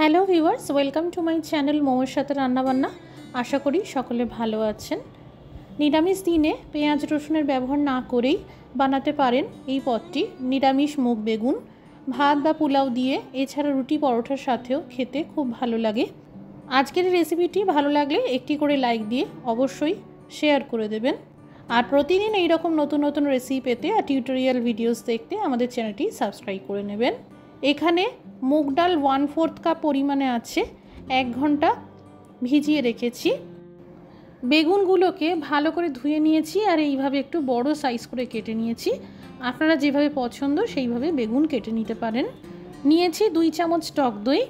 Hello viewers, welcome to my channel মোমোর সাথে রান্নাবান্না। আশা করি সকলে ভালো আছেন। নিরামিষ দিনে পেঁয়াজ রসুনের ব্যবহার না করেই বানাতে পারেন এই পদটি, নিরামিষ মুগ বেগুন। ভাত বা পোলাও দিয়ে, এছাড়া রুটি পরোটার সাথেও খেতে খুব ভালো লাগে। আজকের রেসিপিটি ভালো লাগলে একটি করে লাইক দিয়ে অবশ্যই শেয়ার করে দেবেন। আর প্রতিদিন এইরকম নতুন নতুন রেসিপি পেতে আর টিউটোরিয়াল ভিডিওস দেখতে আমাদের চ্যানেলটি সাবস্ক্রাইব করে নেবেন। এখানে মুগ ডাল 1/4 কাপ পরিমাণে আছে, 1 ঘন্টা ভিজিয়ে রেখেছি। বেগুনগুলোকে ভালো করে ধুয়ে নিয়েছি আর এইভাবে একটু বড় সাইজ করে কেটে নিয়েছি। আপনারা যেভাবে পছন্দ সেইভাবে বেগুন কেটে নিতে পারেন। নিয়েছি 2 চামচ টক দই।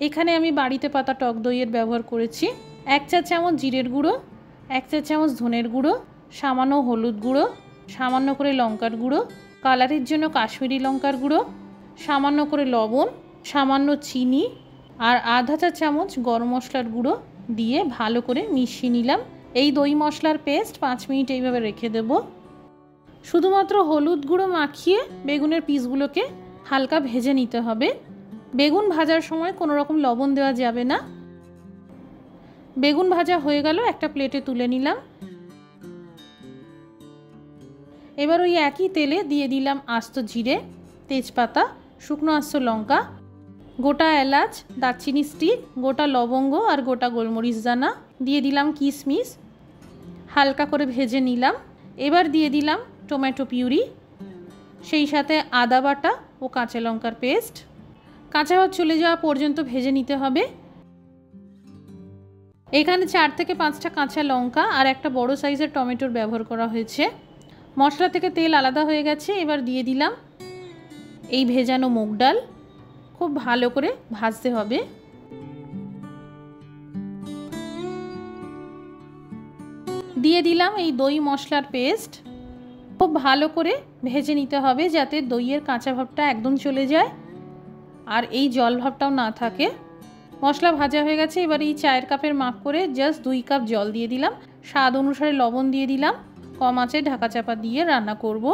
এখানে আমি বাড়িতে পাতা টক দইয়ের ব্যবহার করেছি। 1 চা চামচ জিরের গুঁড়ো, 1 চা চামচ ধনের গুঁড়ো, সামান্য হলুদ গুঁড়ো, সামান্য করে লঙ্কার গুঁড়ো, কালারের জন্য কাশ্মীরি লঙ্কার গুঁড়ো, সামান্য করে লবণ, সামান্য চিনি আর আধা চা চামচ গরম মশলার গুঁড়ো দিয়ে ভালো করে মিশিয়ে নিলাম। এই দই মশলার পেস্ট 5 মিনিট এইভাবে রেখে দেব। শুধুমাত্র হলুদ গুঁড়ো মাখিয়ে বেগুনের পিসগুলোকে হালকা ভেজে নিতে হবে। বেগুন ভাজার সময় কোনো রকম লবণ দেওয়া যাবে না। বেগুন ভাজা হয়ে গেল, একটা প্লেটে তুলে নিলাম। এবার ওই একই তেলে দিয়ে দিলাম আস্ত জিরে, তেজপাতা, শুকনো আস্ত লঙ্কা, গোটা এলাচ, দারচিনি স্টিক, গোটা লবঙ্গ আর গোটা গোলমরিচ দানা, দিয়ে দিলাম কিশমিশ, হালকা করে ভেজে নিলাম। এবার দিয়ে দিলাম টমেটো পিউরি, সেই সাথে আদা বাটা ও কাঁচা লঙ্কার পেস্ট। কাঁচা ভাব চলে যাওয়া পর্যন্ত ভেজে নিতে হবে। এখানে 4 থেকে 5টা কাঁচা লঙ্কা আর একটা বড় সাইজের টমেটোর ব্যবহার করা হয়েছে। মশলা থেকে তেল আলাদা হয়ে গেছে। এবার দিয়ে দিলাম এই ভেজানো মুগ ডাল। খুব ভালো করে ভাজতে হবে। দিয়ে দিলাম এই দই মশলার পেস্ট। খুব ভালো করে ভেজে নিতে হবে যাতে দইয়ের কাঁচা ভাবটা একদম চলে যায় আর এই জল ভাবটাও না থাকে। মশলা ভাজা হয়ে গেছে। এবার এই চায়ের কাপের মাপ করে জাস্ট 2 কাপ জল দিয়ে দিলাম। স্বাদ অনুসারে লবণ দিয়ে দিলাম। কম আঁচে ঢাকা চাপা দিয়ে রান্না করব।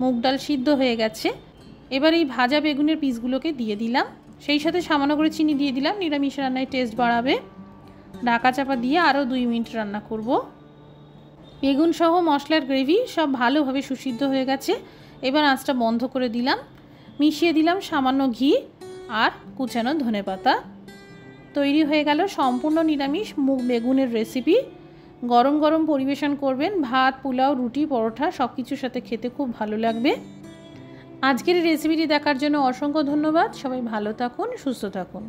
মুগ ডাল সিদ্ধ হয়ে গেছে। এবার এই ভাজা বেগুনের পিসগুলোকে দিয়ে দিলাম। সেই সাথে সামান্য করে চিনি দিয়ে দিলাম, নিরামিষ রান্নায় টেস্ট বাড়াবে। ঢাকা চাপা দিয়ে আরও 2 মিনিট রান্না করব। বেগুন সহ মশলার গ্রেভি সব ভালোভাবে সুসিদ্ধ হয়ে গেছে। এবার আঁচটা বন্ধ করে দিলাম। মিশিয়ে দিলাম সামান্য ঘি আর কুচানো ধনেপাতা। তৈরি হয়ে গেল সম্পূর্ণ নিরামিষ মুগ বেগুনের রেসিপি। গরম গরম পরিবেশন করবেন। ভাত, পোলাও, রুটি, পরোটা সব কিছুর সাথে খেতে খুব ভালো লাগবে। আজকের রেসিপিটি দেখার জন্য অসংখ্য ধন্যবাদ। সবাই ভালো থাকুন, সুস্থ থাকুন।